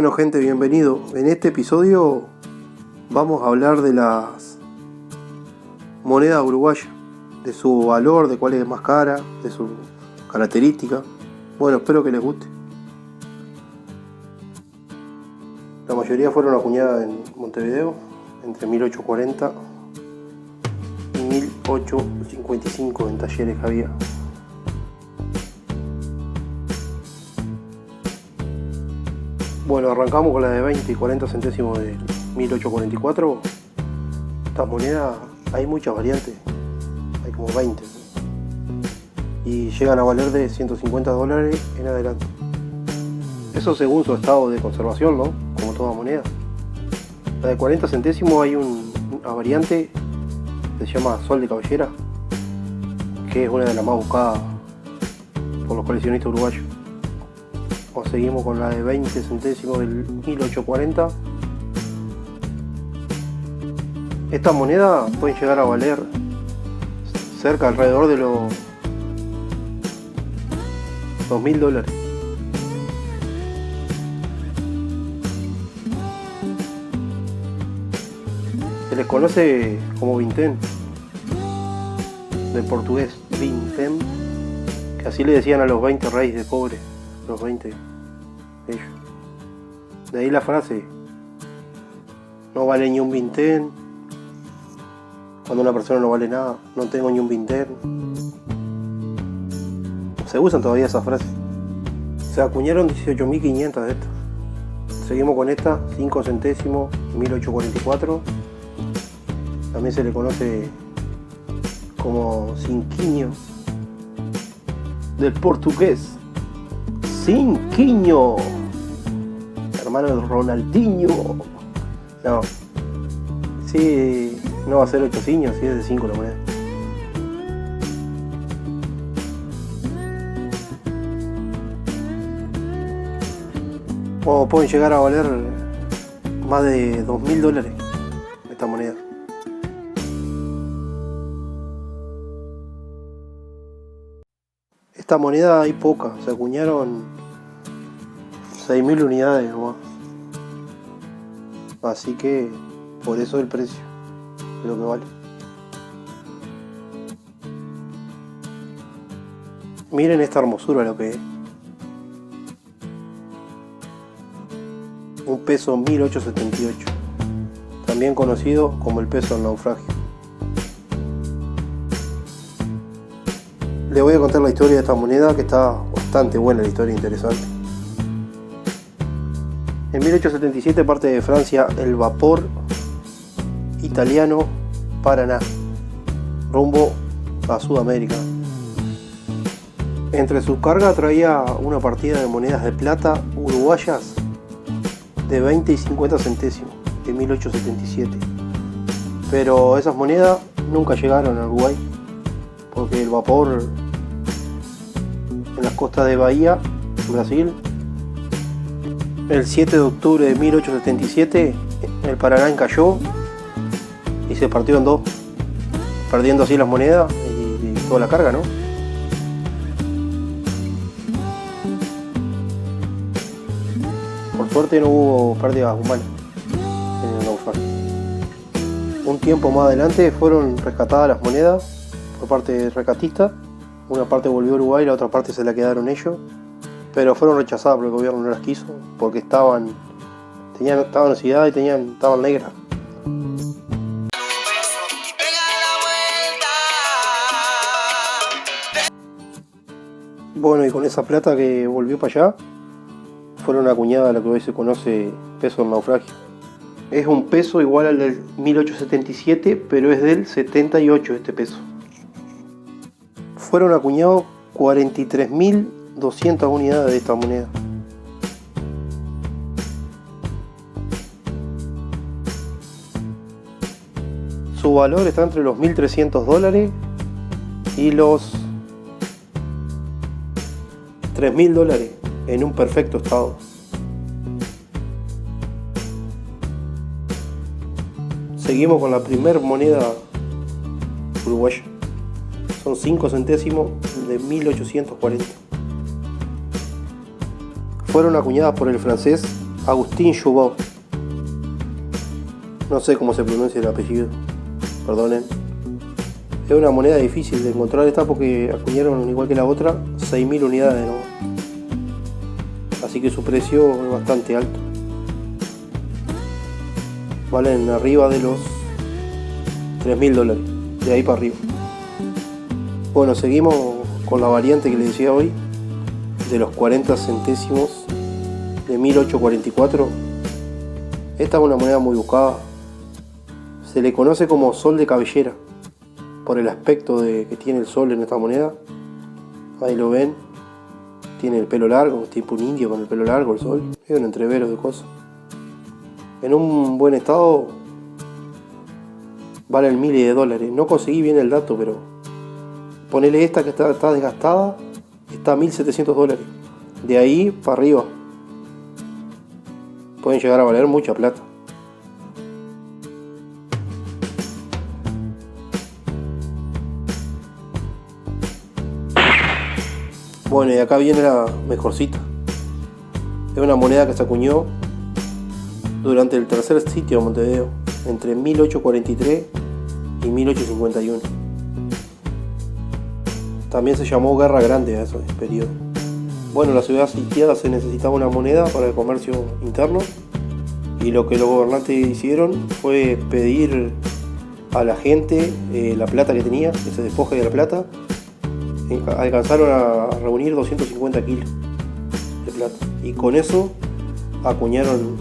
Bueno gente, bienvenido. En este episodio vamos a hablar de las monedas uruguayas, de su valor, de cuál es más cara, de su característica. Bueno, espero que les guste. La mayoría fueron acuñadas en Montevideo entre 1840 y 1855 en talleres que había. Bueno, arrancamos con la de 20 y 40 centésimos de 1844. Estas monedas hay muchas variantes, hay como 20, y llegan a valer de $150 en adelante. Eso según su estado de conservación, ¿no? Como toda moneda. La de 40 centésimos hay una variante que se llama Sol de Cabellera, que es una de las más buscadas por los coleccionistas uruguayos. Seguimos con la de 20 centésimos del 1840. Estas monedas pueden llegar a valer cerca alrededor de los $2.000. Se les conoce como vintém, del portugués vintém, que así le decían a los 20 reyes de cobre, los 20 ellos. De ahí la frase, no vale ni un vintém. Cuando una persona no vale nada, no tengo ni un vintém. Se usan todavía esas frases. Se acuñaron 18.500 de estas. Seguimos con esta, 5 centésimos, 1844. También se le conoce como cinquinho, del portugués cinquinho, hermano de Ronaldinho. No, sí, no va a ser 8 ciños, sí es de 5 la moneda. O pueden llegar a valer más de $2.000 esta moneda. Esta moneda hay poca, se acuñaron 6.000 unidades nomás. Así que por eso el precio de lo que vale. Miren esta hermosura lo que es. Un peso 1878, también conocido como el peso del naufragio. Les voy a contar la historia de esta moneda, que está bastante buena, la historia interesante. En 1877 parte de Francia el vapor italiano Paraná, rumbo a Sudamérica. Entre su carga traía una partida de monedas de plata uruguayas de 20 y 50 centésimos de 1877. Pero esas monedas nunca llegaron a Uruguay, porque el vapor en las costas de Bahía, Brasil, el 7 de octubre de 1877, el Paraná encalló y se partió en dos, perdiendo así las monedas y toda la carga, ¿no? Por suerte no hubo pérdidas humanas en el naufragio. Un tiempo más adelante fueron rescatadas las monedas por parte de rescatistas. Una parte volvió a Uruguay, la otra parte se la quedaron ellos, pero fueron rechazadas porque el gobierno no las quiso, porque estaban oxidadas y estaban negras. Bueno, y con esa plata que volvió para allá, fueron acuñadas lo que hoy se conoce peso del naufragio. Es un peso igual al del 1877, pero es del 78 este peso. Fueron acuñados 43.200 unidades de esta moneda. Su valor está entre los $1.300 y los $3.000 en un perfecto estado. Seguimos con la primer moneda uruguaya. Son 5 centésimos de 1840. Fueron acuñadas por el francés Agustín Chubut. No sé cómo se pronuncia el apellido, perdonen. Es una moneda difícil de encontrar esta porque acuñaron, igual que la otra, 6.000 unidades, ¿no? Así que su precio es bastante alto. Valen arriba de los $3.000, de ahí para arriba. Bueno, seguimos con la variante que les decía hoy, de los 40 centésimos de 1844. Esta es una moneda muy buscada. Se le conoce como sol de cabellera por el aspecto que tiene el sol en esta moneda. Ahí lo ven, tiene el pelo largo, tipo un indio con el pelo largo, el sol. Es un entrevero de cosas. En un buen estado valen miles de dólares. No conseguí bien el dato, pero ponele esta que está desgastada, está a $1.700. De ahí para arriba pueden llegar a valer mucha plata. Bueno, y acá viene la mejorcita. Es una moneda que se acuñó durante el tercer sitio de Montevideo, entre 1843 y 1851. También se llamó Guerra Grande a ese periodo. Bueno, la ciudad sitiada se necesitaba una moneda para el comercio interno, y lo que los gobernantes hicieron fue pedir a la gente la plata que tenía, que se despoje de la plata. Alcanzaron a reunir 250 kilos de plata, y con eso acuñaron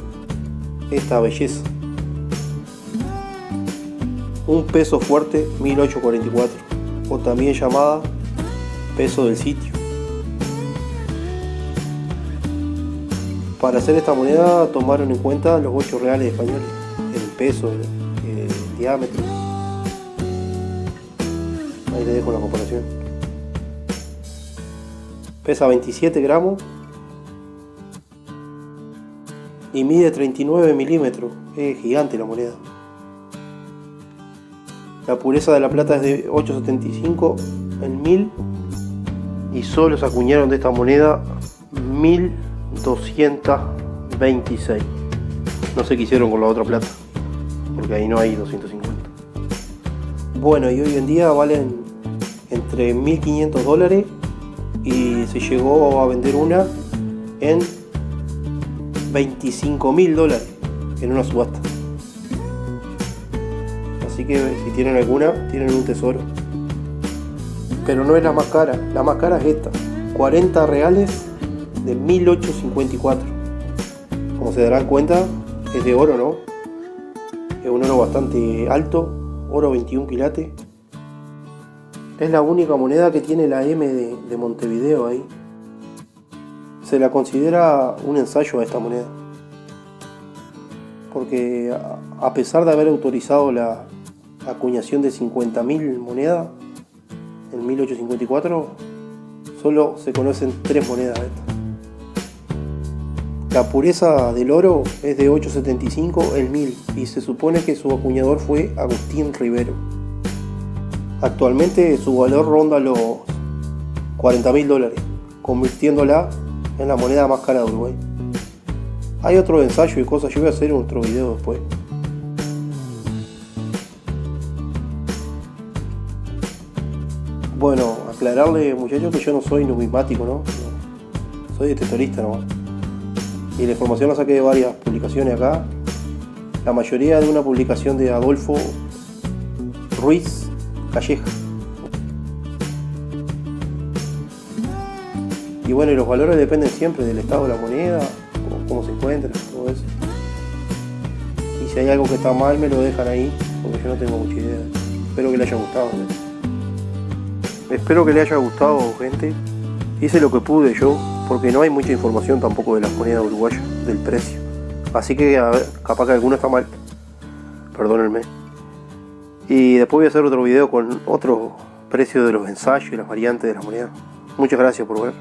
esta belleza. Un peso fuerte 1844, o también llamada peso del sitio. Para hacer esta moneda tomaron en cuenta los 8 reales españoles, el peso, el diámetro. Ahí les dejo la comparación. Pesa 27 gramos y mide 39 milímetros. Es gigante la moneda. La pureza de la plata es de 8,75 en 1000, y solo se acuñaron de esta moneda 1226. No sé qué hicieron con la otra plata, porque ahí no hay 250. Bueno, y hoy en día valen entre $1.500, y se llegó a vender una en $25.000 en una subasta. Así que si tienen alguna, tienen un tesoro. Pero no es la más cara es esta, 40 reales de 1854. Como se darán cuenta, es de oro, ¿no? Es un oro bastante alto, oro 21 quilates. Es la única moneda que tiene la M de Montevideo ahí. Se la considera un ensayo a esta moneda, porque a pesar de haber autorizado la acuñación de 50.000 monedas en 1854, solo se conocen 3 monedas de estas. La pureza del oro es de 8,75 el 1000, y se supone que su acuñador fue Agustín Rivero. Actualmente su valor ronda los $40.000, convirtiéndola en la moneda más cara de Uruguay. Hay otro ensayo y cosas, yo voy a hacer otro video después. Bueno, aclararle, muchachos, que yo no soy numismático, ¿no? Soy detectorista nomás. Y la información la saqué de varias publicaciones acá. La mayoría de una publicación de Adolfo Ruiz Calleja. Y bueno, y los valores dependen siempre del estado de la moneda, cómo se encuentra, todo eso. Y si hay algo que está mal, me lo dejan ahí, porque yo no tengo mucha idea. Espero que les haya gustado, ¿no? Espero que les haya gustado, gente. Hice lo que pude yo, porque no hay mucha información tampoco de las monedas uruguayas, del precio. Así que, a ver, capaz que alguno está mal. Perdónenme. Y después voy a hacer otro video con otro precio de los ensayos y las variantes de las monedas. Muchas gracias por ver.